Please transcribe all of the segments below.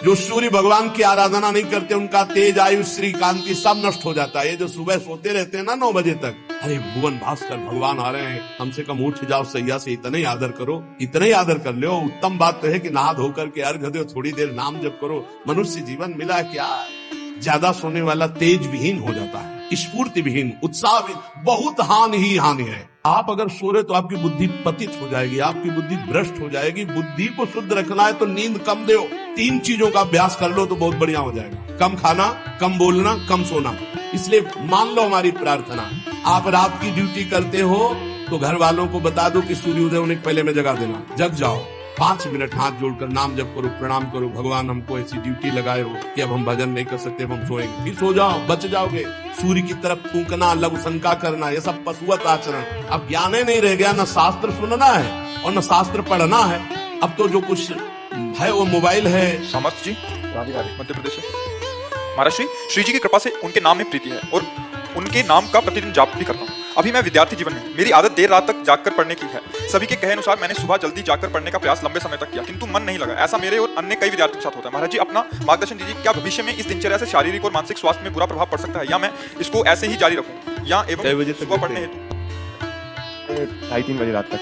जो सूर्य भगवान की आराधना नहीं करते उनका तेज, आयु, श्री, कांति सब नष्ट हो जाता है। ये जो सुबह सोते रहते हैं ना 9 बजे तक, अरे भुवन भास्कर भगवान आ रहे हैं, कम से कम उठ जाओ सैया से, इतना ही आदर करो, इतना ही आदर कर लो। उत्तम बात तो है कि नहा धो करके अर्घ दो, थोड़ी देर नाम जप करो। मनुष्य जीवन मिला क्या, ज्यादा सोने वाला तेज विहीन हो जाता है, स्फूर्ति विहीन, उत्साह विहीन, बहुत हानि ही हानि है। आप अगर सो रहे तो आपकी बुद्धि पतित हो जाएगी, आपकी बुद्धि भ्रष्ट हो जाएगी। बुद्धि को शुद्ध रखना है तो नींद कम दो, 3 चीजों का अभ्यास कर लो तो बहुत बढ़िया हो जाएगा। कम खाना, कम बोलना, कम सोना। इसलिए मान लो हमारी प्रार्थना, आप रात की ड्यूटी करते हो तो घर वालों को बता दो कि सूर्योदय होने के पहले में जगा देना, जग जाओ। 5 मिनट हाथ जोड़कर नाम जप करो, प्रणाम करो, भगवान हमको ऐसी ड्यूटी लगाए हो कि अब हम भजन नहीं कर सकते, अब हम सोएंगे। फिर सो जाओ, बच जाओगे। सूर्य की तरफ फूंकना, लघु शंका करना, ये सब पशुवत आचरण। अब ज्ञान ही नहीं रह गया, न शास्त्र सुनना है और न शास्त्र पढ़ना है। अब तो जो कुछ है वो मोबाइल है। समर्थ जी मध्य प्रदेश से। महाराज श्री जी की कृपा से उनके नाम में प्रीति है और उनके नाम का प्रतिदिन जाप भी करता हूँ। अभी मैं विद्यार्थी जीवन में, मेरी आदत देर रात तक जागकर पढ़ने की है। सभी के कहे अनुसार मैंने सुबह जल्दी जागकर पढ़ने का प्रयास लंबे समय तक किया, किंतु मन नहीं लगा। ऐसा मेरे और अन्य कई विद्यार्थियों के साथ होता है। महाराज जी अपना मार्गदर्शन दीजिए, क्या भविष्य में इस दिनचर्या से शारीरिक और मानसिक स्वास्थ्य में बुरा प्रभाव पड़ सकता है, या मैं इसको ऐसे ही जारी रखूं, या एवं सुबह पढ़ने हेतु 2:30-3 बजे रात तक।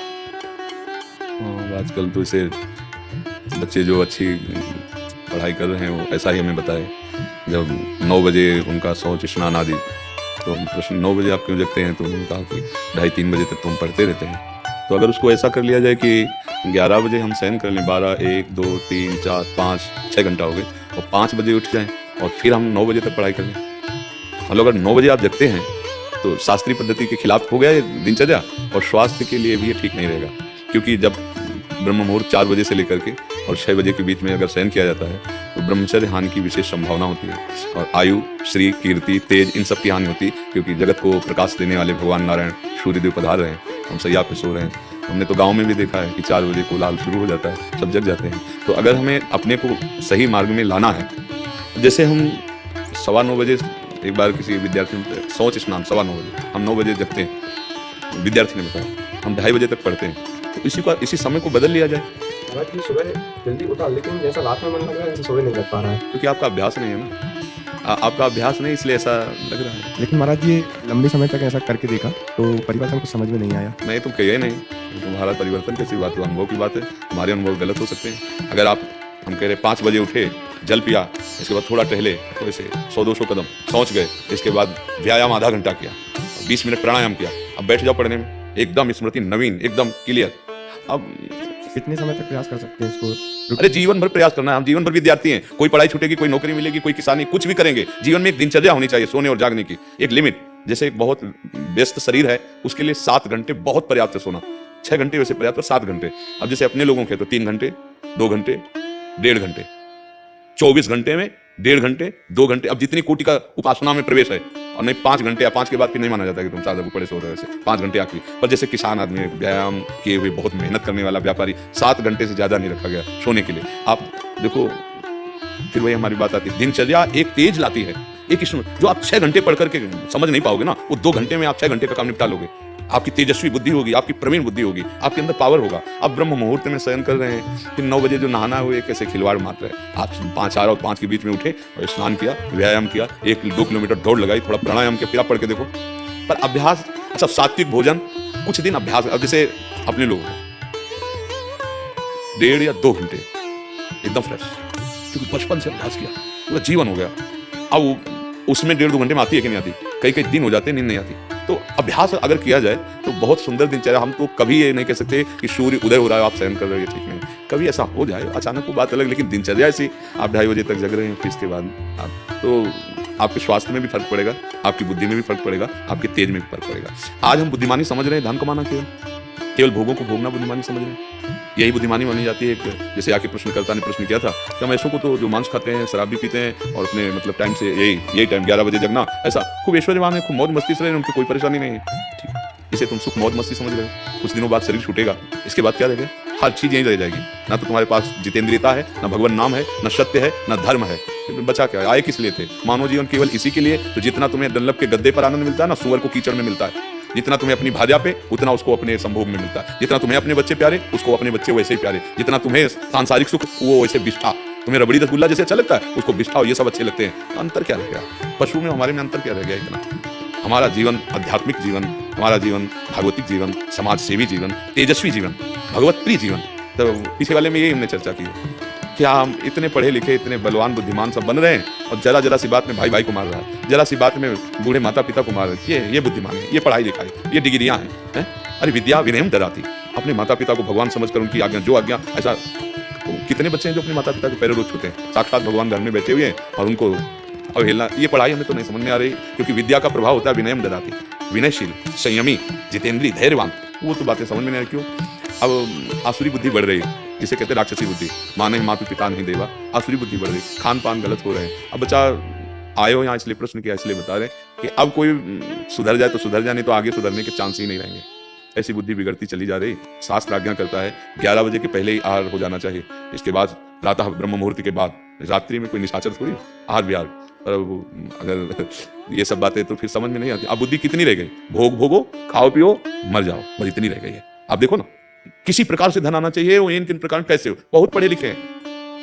आजकल तो इसे बच्चे जो अच्छी पढ़ाई कर रहे हैं वो ऐसा ही हमें बताए। जब 9 बजे उनका शौच स्नान आदि, तो हम प्रश्न 9 बजे आप क्यों जगते हैं, तो उन्होंने कहा कि 2:30-3 बजे तक तो हम पढ़ते रहते हैं। तो अगर उसको ऐसा कर लिया जाए कि 11 बजे हम शयन कर लें, 12, 1, 2, 3, 4, 5, 6 घंटा हो गए, और 5 बजे उठ जाएं और फिर हम 9 बजे तक पढ़ाई कर लें। मतलब अगर 9 बजे आप जगते हैं तो शास्त्रीय पद्धति के खिलाफ हो गया ये दिनचर्या, और स्वास्थ्य के लिए भी ये ठीक नहीं रहेगा। क्योंकि जब ब्रह्म मुहूर्त 4 बजे से लेकर के और 6 बजे के बीच में अगर शयन किया जाता है तो ब्रह्मचर्य हानि की विशेष संभावना होती है, और आयु, श्री, कीर्ति, तेज, इन सब की हानि होती है। क्योंकि जगत को प्रकाश देने वाले भगवान नारायण सूर्यदेव पधार रहे हैं, हम सैया पे सो रहे हैं। हमने तो गांव में भी देखा है कि 4 बजे कोलाहल शुरू हो जाता है, सब जग जाते हैं। तो अगर हमें अपने को सही मार्ग में लाना है, जैसे हम 9:15 बजे एक बार किसी विद्यार्थी ने शौच स्नान 9:15 बजे, हम 9 बजे जगते हैं, विद्यार्थी ने बताया, हम 2:30 बजे तक पढ़ते हैं। तो इसी समय को बदल लिया जाए। सुबह जल्दी उठा, लेकिन जैसा रात में मन लग रहा है सुबह नहीं लग पा रहा है, क्योंकि आपका अभ्यास नहीं है ना, आपका अभ्यास नहीं, इसलिए ऐसा लग रहा है। लेकिन महाराज ये लंबे समय तक ऐसा करके देखा तो परिवर्तन कुछ समझ में नहीं आया। नहीं, तुम कहिए नहीं, तुम्हारा परिवर्तन कैसी बात है, अनुभव की बात है। हमारे अनुभव गलत हो सकते हैं। अगर हम कह रहे 5 बजे उठे, जल पिया, इसके बाद थोड़ा टहले, तो ऐसे 100-200 कदम सोच गए, इसके बाद व्यायाम आधा घंटा किया, 20 मिनट प्राणायाम किया, अब बैठ जाओ पढ़ने में, एकदम स्मृति नवीन, एकदम क्लियर। अब कितने समय तक प्रयास कर सकते हैं इसको? अरे जीवन भर प्रयास करना है, हम जीवन भर विद्यार्थी हैं। कोई पढ़ाई छूटेगी, कोई नौकरी मिलेगी, कोई किसानी, कुछ भी करेंगे। जीवन में एक दिनचर्या होनी चाहिए, सोने और जागने की एक लिमिट। जैसे एक बहुत व्यस्त शरीर है, उसके लिए 7 घंटे बहुत पर्याप्त है सोना, 6 घंटे वैसे पर्याप्त है, 7 घंटे। अब जैसे अपने लोगों के तो 3 घंटे, 2 घंटे, 1.5 घंटे, 24 घंटे में 1.5 घंटे, 2 घंटे। अब जितनी कोटि का उपासना में प्रवेश है, और नहीं 5 घंटे, या 5 के बाद फिर नहीं माना जाता कि तुम 4 ऊपर से हो रहे हो, 5 घंटे आखिरी। पर जैसे किसान आदमी, व्यायाम किए हुए, बहुत मेहनत करने वाला व्यापारी, 7 घंटे से ज्यादा नहीं रखा गया सोने के लिए। आप देखो, फिर वही हमारी बात आती है, दिनचर्या एक तेज लाती है। एक जो आप 6 घंटे पढ़ करके समझ नहीं पाओगे ना, वो 2 घंटे में आप 6 घंटे का काम निपटा लोगे। आपकी तेजस्वी बुद्धि होगी, आपकी प्रवीण बुद्धि होगी, आपके अंदर पावर होगा। अब ब्रह्म मुहूर्त में शयन कर रहे हैं, फिर 9 बजे जो नहाना है वो एक ऐसे खिलवाड़ मात्र है। आप 5, 4 और 5 के बीच में उठे और स्नान किया, व्यायाम किया, 1-2 किलोमीटर दौड़ लगाई, थोड़ा प्राणायाम किया, फिर आप पढ़ के देखो। पर अभ्यास, अच्छा सात्विक भोजन, कुछ दिन अभ्यास। अब जैसे अपने लोग 1.5 या 2 घंटे एकदम फ्रेश, क्योंकि बचपन से अभ्यास किया, पूरा जीवन हो गया। अब उसमें 1.5-2 घंटे में आती है कि नहीं आती, कई दिन हो जाते हैं नींद नहीं आती। तो अभ्यास अगर किया जाए तो बहुत सुंदर दिनचर्या। हम तो कभी ये नहीं कह सकते कि सूर्य उदय हो रहा है आप शयन कर रहे हैं, ठीक नहीं। कभी ऐसा हो जाए अचानक, वो बात अलग, लेकिन दिनचर्या ऐसी, आप 2:30 बजे तक जग रहे हैं, फिर इसके बाद आप, तो आपके स्वास्थ्य में भी फर्क पड़ेगा, आपकी बुद्धि में भी फर्क पड़ेगा, आपके तेज में भी फर्क पड़ेगा। आज हम बुद्धिमानी समझ रहे हैं धन कमाना, केवल भोगों को भोगना बुद्धिमानी समझ रहे हैं। यही बुद्धिमानी मानी जाती है। जैसे आके प्रश्नकर्ता ने प्रश्न किया था कि हम ऐसों को तो जो मांस खाते हैं, शराब भी पीते हैं, और अपने मतलब टाइम से यही टाइम 11 बजे जगना, ऐसा खूब ऐश्वर्यवान है, खूब मौज मस्ती से रहे, उनकी कोई परेशानी नहीं है, ठीक। इसे तुम सुख मौज मस्ती समझ रहे हो। कुछ दिनों बाद शरीर छूटेगा, इसके बाद क्या रहेगा? हर चीज यहीं रह जाएगी। ना तो तुम्हारे पास जितेंद्रियता है, ना भगवान नाम है, ना सत्य है, ना धर्म है। बचा क्या? आए किस लिए थे? मानव जीवन केवल इसी के लिए। तो जितना तुम्हें डल्लभ के गद्दे पर आनंद मिलता है ना, सुअर को कीचड़ में मिलता है। जितना तुम्हें अपनी भार्या पे, उतना उसको अपने संभोग में मिलता है। जितना तुम्हें अपने बच्चे प्यारे, उसको अपने बच्चे वैसे ही प्यारे। जितना तुम्हें सांसारिक सुख, वो वैसे विष्ठा। तुम्हें रबड़ी रसगुल्ला जैसे अच्छा लगता है, उसको बिष्ठा ये सब अच्छे लगते हैं। अंतर क्या रह गया? पशु में हमारे में अंतर क्या रह गया इतना? हमारा जीवन आध्यात्मिक जीवन, हमारा जीवन भागवतिक जीवन, समाज सेवी जीवन, तेजस्वी जीवन, भगवत प्रिय जीवन। तो पीछे वाले में यही हमने चर्चा की क्या हम इतने पढ़े लिखे, इतने बलवान बुद्धिमान सब बन रहे हैं और जरा जरा सी बात में भाई भाई को मार रहा है, जरा सी बात में बूढ़े माता पिता को मार रहा है। ये बुद्धिमान है, ये पढ़ाई लिखाई, ये डिग्रियां हैं। अरे विद्या विनयम ददाति, अपने माता पिता को भगवान समझकर उनकी आज्ञा, जो आज्ञा, ऐसा कितने बच्चे हैं जो अपने माता पिता के पैरों रोज छूते हैं, साक्षात भगवान घर में बैठे हुए हैं और उनको अवहेलना। ये पढ़ाई हमें तो नहीं समझ में आ रही, क्योंकि विद्या का प्रभाव होता है विनयम ददाति, विनयशील, संयमी, जितेंद्रीय, धैर्यवान। वो तो बातें समझ में नहीं आ रही क्यों? अब आसुरी बुद्धि बढ़ रही है, जिसे कहते हैं राक्षसी बुद्धि, माँ नहीं माता पिता नहीं देवा, आसुरी बुद्धि बढ़ रही, खान पान गलत हो रहे हैं। अब बच्चा आए हो यहाँ इसलिए प्रश्न किया, इसलिए बता रहे कि अब कोई सुधर जाए तो सुधर जाए, नहीं तो आगे सुधरने के चांस ही नहीं रहेंगे। ऐसी बुद्धि बिगड़ती चली जा रही। शास्त्र आज्ञा करता है 11 बजे के पहले ही आहार हो जाना चाहिए, इसके बाद प्रातः ब्रह्म मुहूर्त के बाद, रात्रि में कोई निशाचर थोड़ी आहार विहार। अगर ये सब बातें तो फिर समझ में नहीं आती। अब बुद्धि कितनी रह गई? भोग भोगो, खाओ पियो, मर जाओ, बस इतनी रह गई है। आप देखो ना, किसी प्रकार से धन आना चाहिए, वो इन किन प्रकार कैसे हो, बहुत पढ़े लिखे हैं,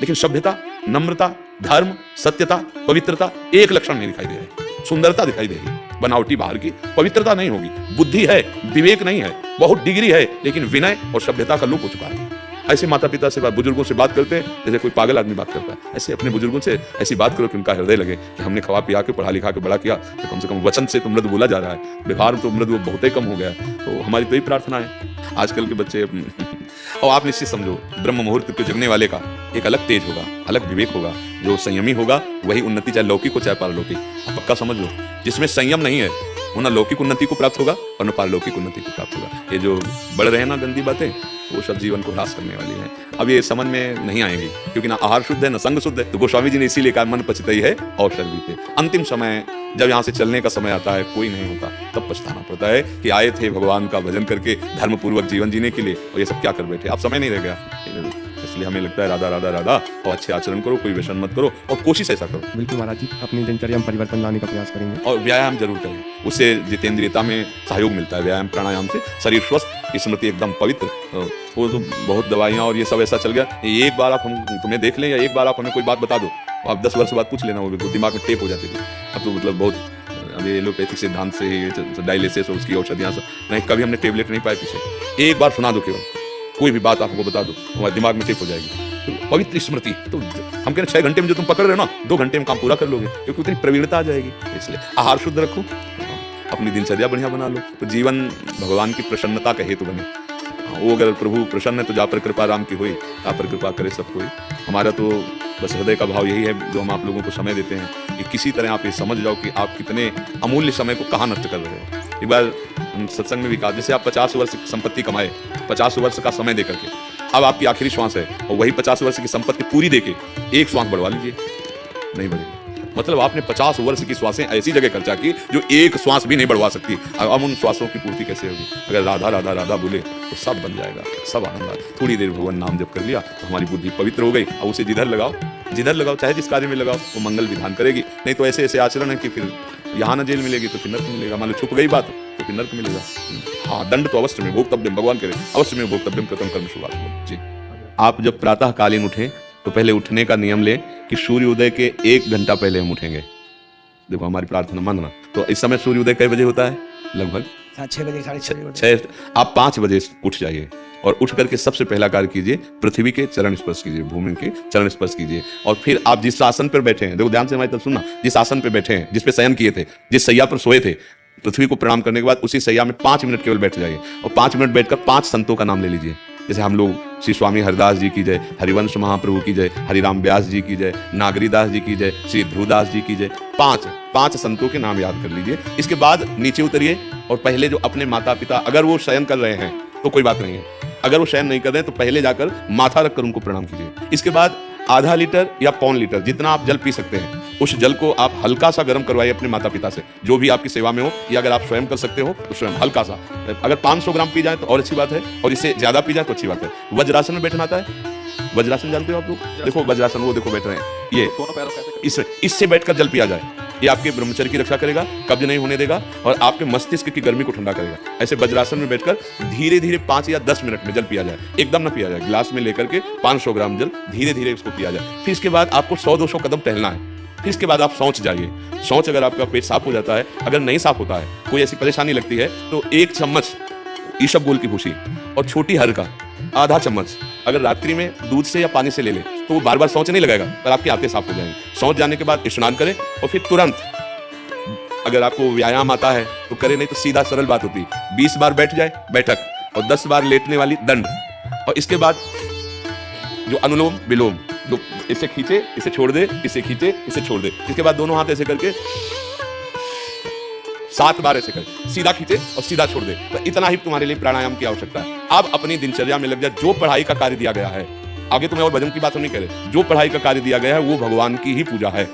लेकिन सभ्यता, नम्रता, धर्म, सत्यता, पवित्रता एक लक्षण नहीं दिखाई दे रहे। सुंदरता दिखाई देगी, बनावटी बाहर की, पवित्रता नहीं होगी। बुद्धि है, विवेक नहीं है, बहुत डिग्री है, लेकिन विनय और सभ्यता का लोप हो चुका है। ऐसे माता पिता से बुजुर्गों से बात करते हैं जैसे कोई पागल आदमी बात करता है। ऐसे अपने बुजुर्गों से ऐसी बात करो कि उनका हृदय लगे कि हमने खवा पिया के, पढ़ा लिखा के बड़ा किया, तो कम से कम वचन से तो मृदु बोला जा रहा है, व्यवहार तो मृदु बहुत ही कम हो गया। तो हमारी तो यही प्रार्थना है। आजकल के बच्चे और आप निश्चित समझो, ब्रह्म मुहूर्त के जगने वाले का एक अलग तेज होगा, अलग विवेक होगा। जो संयमी होगा वही उन्नति, चाहे लौकिक हो चाहे पारलौकिक। आप पक्का समझ लो, जिसमें संयम नहीं है वो ना लौकिक उन्नति को प्राप्त होगा और न पारलौकिक उन्नति को प्राप्त होगा। ये जो बढ़ रहे हैं ना गंदी बातें, वो सब जीवन को ह्रास करने वाली है। अब ये समझ में नहीं आएंगी, क्योंकि ना आहार शुद्ध है ना संग शुद्ध है। तो गोस्वामी जी ने इसीलिए कहा, मन पचतई है अवसर बीते। अंतिम समय जब यहाँ से चलने का समय आता है, कोई नहीं होता, तब पछताना पड़ता है कि आए थे भगवान का भजन करके धर्म पूर्वक जीवन जीने के लिए, और ये सब क्या कर बैठे। अब समय नहीं रह गया, इसलिए हमें लगता है राधा राधा राधा, और अच्छे आचरण करो, कोई व्यसन मत करो, और कोशिश ऐसा करो। बिल्कुल महाराज जी, अपनी दिनचर्या में परिवर्तन लाने का प्रयास करेंगे और व्यायाम जरूर करें, उससे जितेंद्रियता में सहयोग मिलता है। व्यायाम प्राणायाम से शरीर स्वस्थ, स्मृति एकदम पवित्र। वो तो बहुत दवाइयाँ और ये सब ऐसा चल गया। एक बार आप हम तुम्हें देख लें या एक बार आप हमें कोई बात बता दो, आप 10 वर्ष बाद पूछ लेना, वो दिमाग में टेप हो जाती थी। अब तो मतलब बहुत अभी एलोपैथिक सिद्धांत से ही डायलिसिस और उसकी औषधियाँ सब नहीं, कभी हमने टेबलेट नहीं पाए पीछे। एक बार सुना दो, केवल कोई भी बात आपको बता दो, हमारे दिमाग में टेप हो जाएगी। तो पवित्र स्मृति, तो हम कह रहे 6 घंटे में जो तुम पकड़ रहे हो ना, 2 घंटे में काम पूरा कर लोगे, क्योंकि उतनी प्रवीणता आ जाएगी। इसलिए आहार शुद्ध रखो, अपनी दिनचर्या बढ़िया बना लो, तो जीवन भगवान की प्रसन्नता का हेतु बने। वो अगर प्रभु प्रसन्न है तो जा पर कृपा राम की हुई, आप पर कृपा करे सब कोई। हमारा तो बस हृदय का भाव यही है, जो हम आप लोगों को समय देते हैं, कि किसी तरह आप ये समझ जाओ कि आप कितने अमूल्य समय को कहाँ नष्ट कर रहे हो। एक बार हम सत्संग में भी कहा, जैसे आप 50 वर्ष की संपत्ति कमाए, 50 वर्ष का समय दे करके, अब आपकी आखिरी श्वास है, और वही 50 वर्ष की संपत्ति पूरी देके एक श्वास बढ़वा लीजिए, नहीं बढ़ेगी। मतलब आपने 50 वर्ष की श्वासें ऐसी जगह खर्चा की जो एक श्वास भी नहीं बढ़वा सकती। अब उन श्वासों की पूर्ति कैसे होगी? अगर राधा राधा राधा बोले तो सब बन जाएगा, सब आनंद आएगा। थोड़ी देर भगवान नाम जप कर लिया तो हमारी बुद्धि पवित्र हो गई, और उसे जिधर लगाओ, चाहे जिस कार्य में लगाओ, वो मंगल विधान करेगी। नहीं तो ऐसे ऐसे आचरण है कि फिर यहाँ न जेल मिलेगी तो फिर नर्क मिलेगा। मान लो छुप गई बात तो फिर नर्क मिलेगा। हाँ, दंड तो अवश्य में भोक्तव्यम, भगवान करे अवश्य में भोक्तव्यम कृतम कर्म शुभाशुभम। जी, आप जब प्रातः कालीन उठे तो पहले उठने का नियम लें कि सूर्योदय के 1 घंटा पहले हम उठेंगे। देखो हमारी प्रार्थना मानना। तो इस समय सूर्योदय कई बजे होता है? लगभग 6 बजे, 6:30 बजे। आप 5 बजे उठ जाइए और उठ करके सबसे पहला कार्य कीजिए, पृथ्वी के चरण स्पर्श कीजिए, भूमि के चरण स्पर्श कीजिए। और फिर आप जिस आसन पर बैठे हैं, देखो ध्यान से हमारी तरफ सुनना, जिस आसन पर बैठे हैं, जिस पे शयन किए थे, जिस सैया पर सोए थे, पृथ्वी को प्रणाम करने के बाद उसी सैया में 5 मिनट केवल बैठ जाइए, और 5 मिनट बैठकर 5 संतों का नाम ले लीजिए। जैसे हम लोग श्री स्वामी हरिदास जी की जय, हरिवंश महाप्रभु की जय, हरिराम व्यास जी की जय, नागरीदास जी की जय, श्री ध्रुवदास जी की जय, 5 संतों के नाम याद कर लीजिए। इसके बाद नीचे उतरिए और पहले जो अपने माता पिता, अगर वो शयन कर रहे हैं तो कोई बात नहीं है, अगर वो शयन नहीं कर रहे हैं तो पहले जाकर माथा रखकर उनको प्रणाम कीजिए। इसके बाद आधा लीटर या पौन लीटर जितना आप जल पी सकते हैं, उस जल को आप हल्का सा गर्म करवाइए अपने माता पिता से, जो भी आपकी सेवा में हो, या अगर आप स्वयं कर सकते हो तो स्वयं हल्का सा। अगर 500 ग्राम पी जाए तो और अच्छी बात है, और इससे ज्यादा पी जाए तो अच्छी बात है। वज्रासन में बैठना आता है? वज्रासन जानते हो आप लोग? देखो वज्रासन, वो देखो बैठ रहे हैं, ये दोनों पैरों को ऐसे इससे बैठकर जल पिया जाए, ये आपके ब्रह्मचर्य की रक्षा करेगा, कब्ज नहीं होने देगा और आपके मस्तिष्क की गर्मी को ठंडा करेगा। ऐसे वज्रासन में बैठकर धीरे धीरे 5 या 10 मिनट में जल पिया जाए, एकदम ना पिया जाए, गिलास में लेकर के 500 ग्राम जल धीरे धीरे उसको पिया जाए। फिर इसके बाद आपको 100-200 कदम टहलना है। फिर इसके बाद आप शौच जाइए। शौच अगर आपका पेट साफ हो जाता है, अगर नहीं साफ होता है, कोई ऐसी परेशानी लगती है, तो 1 चम्मच ईसबगोल की भूसी और छोटी हर का आधा चम्मच अगर रात्रि में दूध से या पानी से ले ले, तो वो बार बार शौच नहीं लगाएगा, पर आपकी आंतें साफ हो जाएंगी। शौच जाने के बाद स्नान करें और फिर तुरंत, अगर आपको व्यायाम आता है तो करे, नहीं तो सीधा सरल बात होती है, 20 बार बैठ जाए बैठक और 10 बार लेटने वाली दंड। और इसके बाद जो अनुलोम विलोम, जो इसे खींचे इसे छोड़ दे, इसे खींचे इसे छोड़ दे, इसके बाद दोनों हाथ ऐसे करके 7 बार ऐसे कर, सीधा खींचे और सीधा छोड़ दे। तो इतना ही तुम्हारे लिए प्राणायाम की आवश्यकता है। अब अपनी दिनचर्या में लग जाए। जो पढ़ाई का कार्य दिया गया है, आगे तुम्हें और भजन की बात हम नहीं करें, जो पढ़ाई का कार्य दिया गया है वो भगवान की ही पूजा है।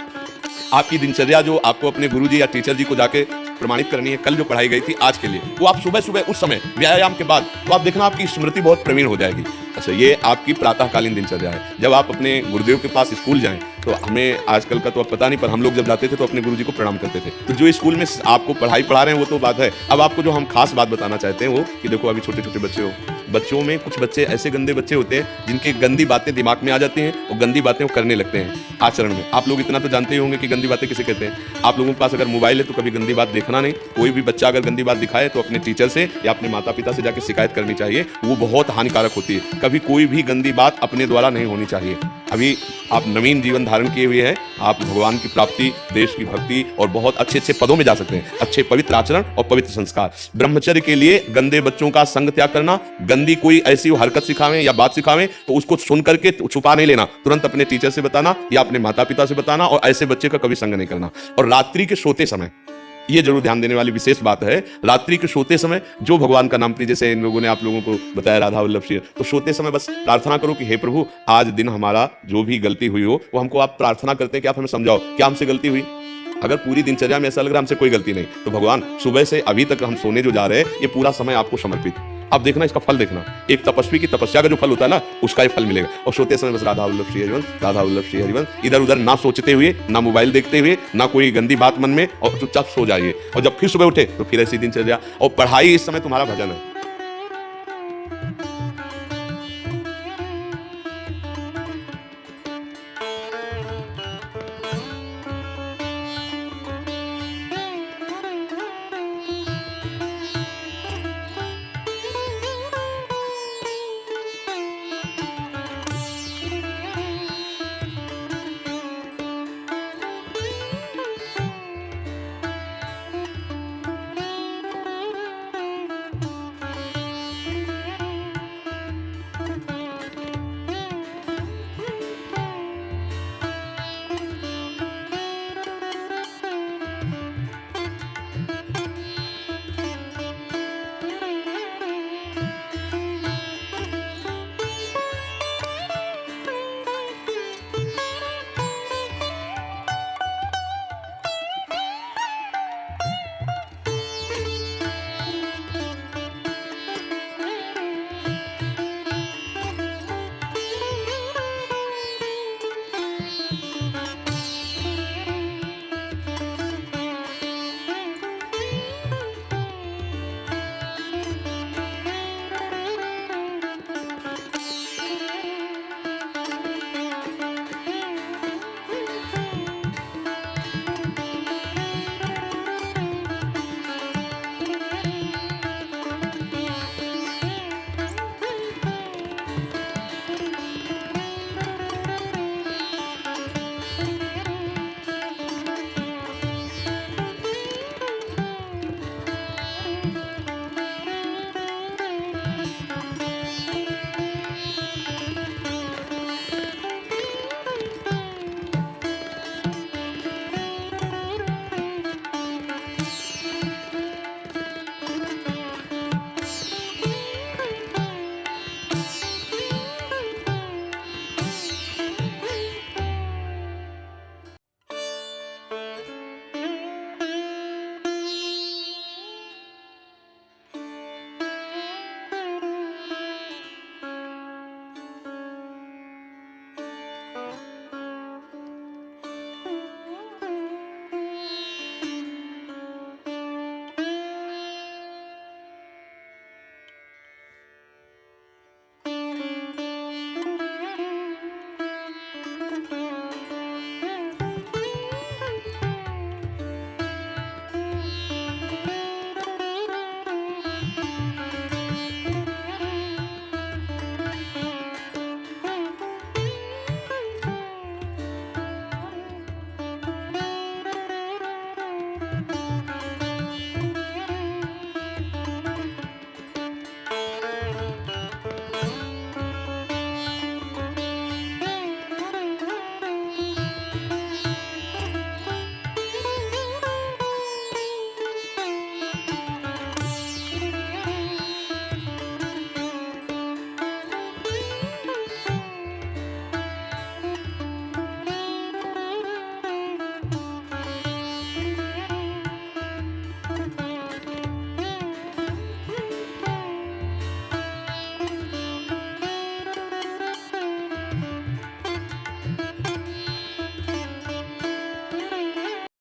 आपकी दिनचर्या जो आपको अपने गुरुजी या टीचर जी को जाके प्रमाणित करनी है, कल जो पढ़ाई गई थी आज के लिए, वो आप सुबह सुबह उस समय व्यायाम के बाद, तो आप देखना आपकी स्मृति बहुत प्रवीण हो जाएगी। अच्छा, ये आपकी प्रातःकालीन दिनचर्या है। जब आप अपने गुरुदेव के पास स्कूल जाएं, तो हमें आजकल का तो अब पता नहीं, पर हम लोग जब जाते थे तो अपने गुरुजी को प्रणाम करते थे। तो जो स्कूल में आपको पढ़ाई पढ़ा रहे हैं वो तो बात है, अब आपको जो हम खास बात बताना चाहते हैं वो कि देखो, अभी छोटे छोटे बच्चे हो, बच्चों में कुछ बच्चे ऐसे गंदे बच्चे होते हैं जिनकी गंदी बातें दिमाग में आ जाती हैं और गंदी बातें वो करने लगते हैं आचरण में। आप लोग इतना तो जानते ही होंगे कि गंदी बातें किसे कहते हैं। आप लोगों के पास अगर मोबाइल है तो कभी गंदी बात देखना नहीं। कोई भी बच्चा अगर गंदी बात दिखाए तो अपने टीचर से या अपने माता पिता से जाके शिकायत करनी चाहिए, वो बहुत हानिकारक होती है। कभी कोई भी गंदी बात अपने द्वारा नहीं होनी चाहिए। अभी आप नवीन जीवन धारण किए हुए हैं, आप भगवान की प्राप्ति, देश की भक्ति और बहुत अच्छे अच्छे पदों में जा सकते हैं। अच्छे पवित्र आचरण और पवित्र संस्कार। ब्रह्मचर्य के लिए गंदे बच्चों का संग त्याग करना, गंदी कोई ऐसी हरकत सिखावें या बात सिखावें तो उसको सुन करके छुपा नहीं लेना, तुरंत अपने टीचर से बताना या अपने माता पिता से बताना, और ऐसे बच्चे का कभी संग नहीं करना। और रात्रि के सोते समय ये जरूर ध्यान देने वाली विशेष बात है, रात्रि के सोते समय जो भगवान का नाम प्रिय, जैसे इन लोगों ने आप लोगों को बताया राधा वल्लभ श्री, तो सोते समय बस प्रार्थना करो कि हे प्रभु, आज दिन हमारा जो भी गलती हुई हो वो हमको आप प्रार्थना करते हैं कि आप हमें समझाओ क्या हमसे गलती हुई। अगर पूरी दिनचर्या में ऐसा लग रहा है हमसे कोई गलती नहीं, तो भगवान सुबह से अभी तक हम सोने जो जा रहे हैं ये पूरा समय आपको समर्पित। अब देखना इसका फल देखना, एक तपस्वी की तपस्या का जो फल होता है ना, उसका ही फल मिलेगा। और सोते समय बस राधा वल्लभ श्री हरिवंश, राधा वल्लभ श्री हरिवंश, इधर उधर ना सोचते हुए, ना मोबाइल देखते हुए, ना कोई गंदी बात मन में, और चुपचाप सो जाइए। और जब फिर सुबह उठे तो फिर ऐसी दिनचर्या। और पढ़ाई इस समय तुम्हारा भजन है।